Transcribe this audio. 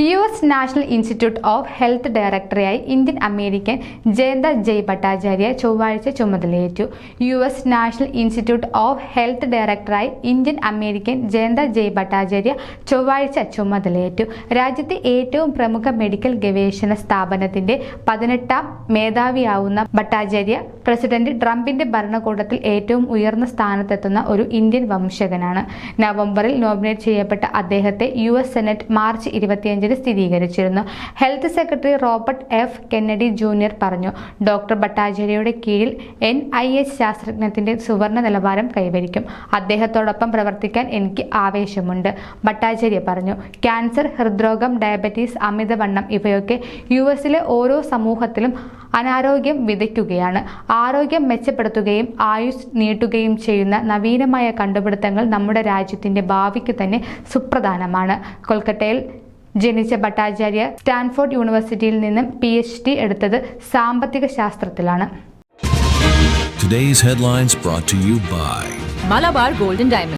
US national institute of health ഡയറക്ടറായി Indian American Jayanta ജയ് ഭട്ടാചാര്യ ചൊവ്വാഴ്ച ചുമതലയേറ്റു. US national institute of health ഡയറക്ടറായി ഇന്ത്യൻ അമേരിക്കൻ ജയന്ത ജയ് ഭട്ടാചാര്യ ചൊവ്വാഴ്ച ചുമതലയേറ്റു. രാജ്യത്തെ ഏറ്റവും പ്രമുഖ മെഡിക്കൽ ഗവേഷണ സ്ഥാപനത്തിന്റെ 18ാം മേധാവിയാവുന്ന ഭട്ടാചാര്യ പ്രസിഡന്റ് ട്രംപിന്റെ ഭരണകൂടത്തിൽ ഏറ്റവും ഉയർന്ന സ്ഥാനത്തെത്തുന്ന ഒരു ഇന്ത്യൻ വംശജനാണ്. നവംബറിൽ നോമിനേറ്റ് ചെയ്യപ്പെട്ട അദ്ദേഹത്തെ യുഎസ് സെനറ്റ് മാർച്ച് 25 സ്ഥിരീകരിച്ചിരുന്നു. Health secretary Robert F Kennedy junior പറഞ്ഞു, ഡോക്ടർ ഭട്ടാചാര്യയുടെ കീഴിൽ NIH ശാസ്ത്രജ്ഞത്തിന്റെ സുവർണ നിലവാരം കൈവരിക്കും. അദ്ദേഹത്തോടൊപ്പം പ്രവർത്തിക്കാൻ എനിക്ക് ആവേശമുണ്ട്, ഭട്ടാചാര്യ പറഞ്ഞു. ക്യാൻസർ, ഹൃദ്രോഗം, ഡയബറ്റീസ്, അമിതവണ്ണം ഇവയൊക്കെ യുഎസിലെ ഓരോ സമൂഹത്തിലും അനാരോഗ്യം വിതയ്ക്കുകയാണ്. ആരോഗ്യം മെച്ചപ്പെടുത്തുകയും ആയുസ് നീട്ടുകയും ചെയ്യുന്ന നവീനമായ കണ്ടുപിടുത്തങ്ങൾ നമ്മുടെ രാജ്യത്തിന്റെ ഭാവിക്ക് തന്നെ സുപ്രധാനമാണ്. കൊൽക്കത്തയിൽ ജനിച്ച ഭട്ടാചാര്യ സ്റ്റാൻഫോർഡ് യൂണിവേഴ്സിറ്റിയിൽ നിന്നും PhD എടുത്തത് സാമ്പത്തിക ശാസ്ത്രത്തിലാണ്. Today's headlines brought to you by Malabar Gold and Diamonds.